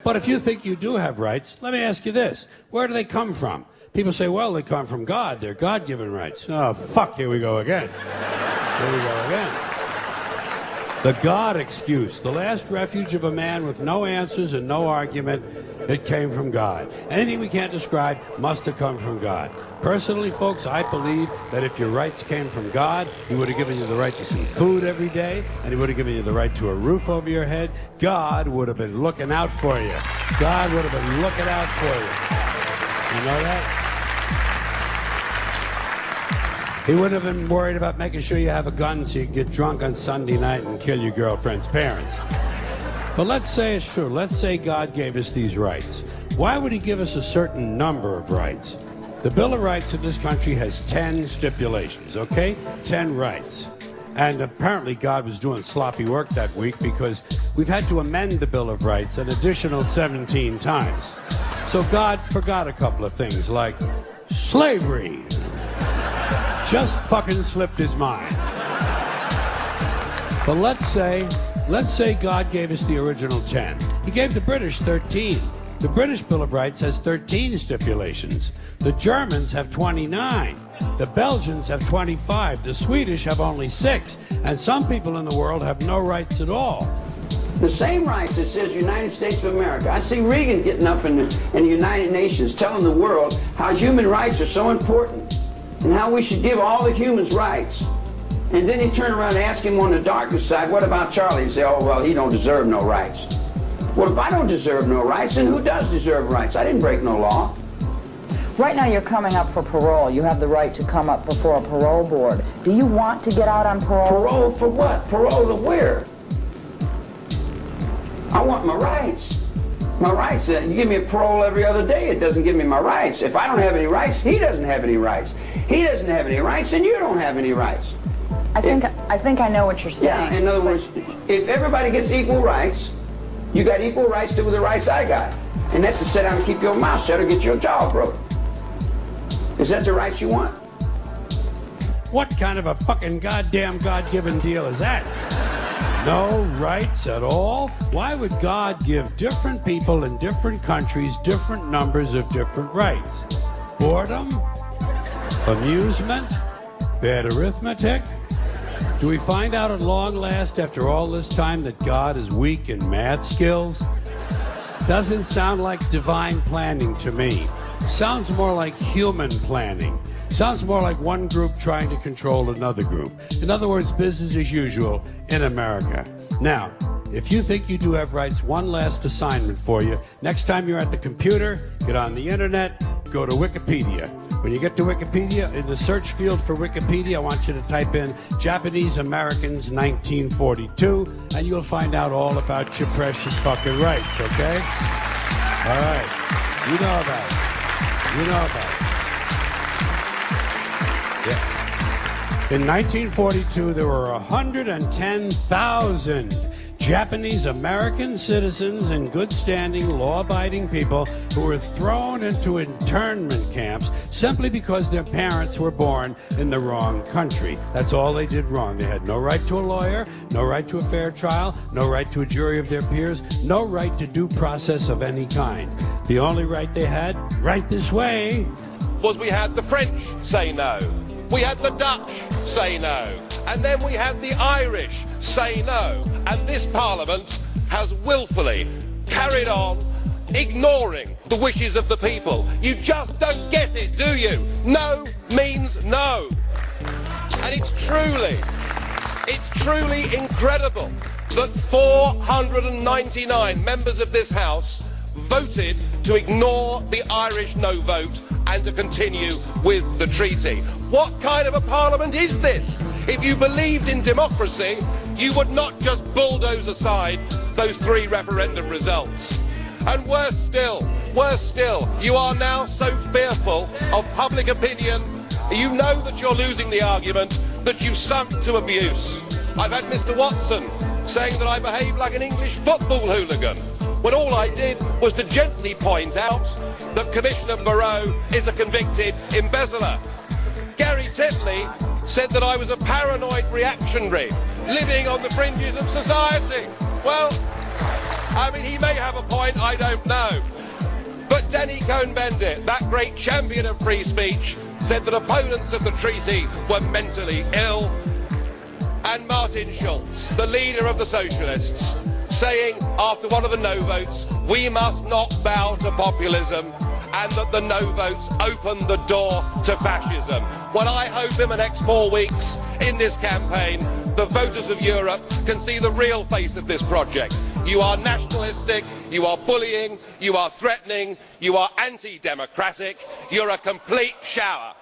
But if you think you do have rights, let me ask you this. Where do they come from? People say, well, they come from God. They're God-given rights. Oh, fuck, here we go again. Here we go again. The God excuse, the last refuge of a man with no answers and no argument. It came from God. Anything we can't describe must have come from God. Personally, folks, I believe that if your rights came from God, He would have given you the right to some food every day, and He would have given you the right to a roof over your head. God would have been looking out for you. God would have been looking out for you. You know that? He wouldn't have been worried about making sure you have a gun so you can get drunk on Sunday night and kill your girlfriend's parents. But let's say it's true. Let's say God gave us these rights. Why would He give us a certain number of rights? The Bill of Rights of this country has 10 stipulations, okay? 10 rights. And apparently God was doing sloppy work that week because we've had to amend the Bill of Rights an additional 17 times. So God forgot a couple of things like slavery. Just fucking slipped his mind. But let's say God gave us the original 10. He gave the British 13. The British Bill of Rights has 13 stipulations. The Germans have 29. The Belgians have 25. The Swedish have only 6. And some people in the world have no rights at all. The same rights that says United States of America. I see Reagan getting up in the United Nations telling the world how human rights are so important and how we should give all the humans rights. And then he turned around and asked him on the darker side, what about Charlie? And say, oh, well, he don't deserve no rights. Well, if I don't deserve no rights, then who does deserve rights? I didn't break no law. Right now you're coming up for parole. You have the right to come up before a parole board. Do you want to get out on parole? Parole for what? Parole to where? I want my rights. My rights. You give me a parole every other day, it doesn't give me my rights. If I don't have any rights, he doesn't have any rights. He doesn't have any rights, and you don't have any rights. I think I know what you're saying. Yeah, in other words, if everybody gets equal rights, you got equal rights to the rights I got. And that's to sit down and keep your mouth shut or get your jaw broken. Is that the rights you want? What kind of a fucking goddamn God-given deal is that? No rights at all? Why would God give different people in different countries different numbers of different rights? Boredom? Amusement? Bad arithmetic? Do we find out at long last after all this time that God is weak in math skills? Doesn't sound like divine planning to me. Sounds more like human planning. Sounds more like one group trying to control another group. In other words, business as usual in America. Now, if you think you do have rights, one last assignment for you. Next time you're at the computer, get on the internet, go to Wikipedia. When you get to Wikipedia, in the search field for Wikipedia, I want you to type in Japanese Americans 1942, and you'll find out all about your precious fucking rights, okay? All right. You know about it. You know about it. Yeah. In 1942, there were 110,000 Japanese American citizens and good-standing, law-abiding people who were thrown into internment camps simply because their parents were born in the wrong country. That's all they did wrong. They had no right to a lawyer, no right to a fair trial, no right to a jury of their peers, no right to due process of any kind. The only right they had, right this way, was we had the French say no. We had the Dutch say no. And then we had the Irish say no. And this Parliament has willfully carried on ignoring the wishes of the people. You just don't get it, do you? No means no. And it's truly incredible that 499 members of this House voted to ignore the Irish no vote and to continue with the treaty. What kind of a parliament is this? If you believed in democracy, you would not just bulldoze aside those 3 referendum results. And worse still, you are now so fearful of public opinion, you know that you're losing the argument, that you've sunk to abuse. I've had Mr. Watson saying that I behave like an English football hooligan, when all I did was to gently point out that Commissioner Barrot is a convicted embezzler. Gary Titley said that I was a paranoid reactionary, living on the fringes of society. Well, I mean, he may have a point, I don't know. But Denny Cohn-Bendit, that great champion of free speech, said that opponents of the treaty were mentally ill. And Martin Schulz, the leader of the Socialists, saying after one of the no votes, we must not bow to populism, and that the no votes open the door to fascism. Well, I hope in the next 4 weeks in this campaign, the voters of Europe can see the real face of this project. You are nationalistic, you are bullying, you are threatening, you are anti-democratic, you're a complete shower.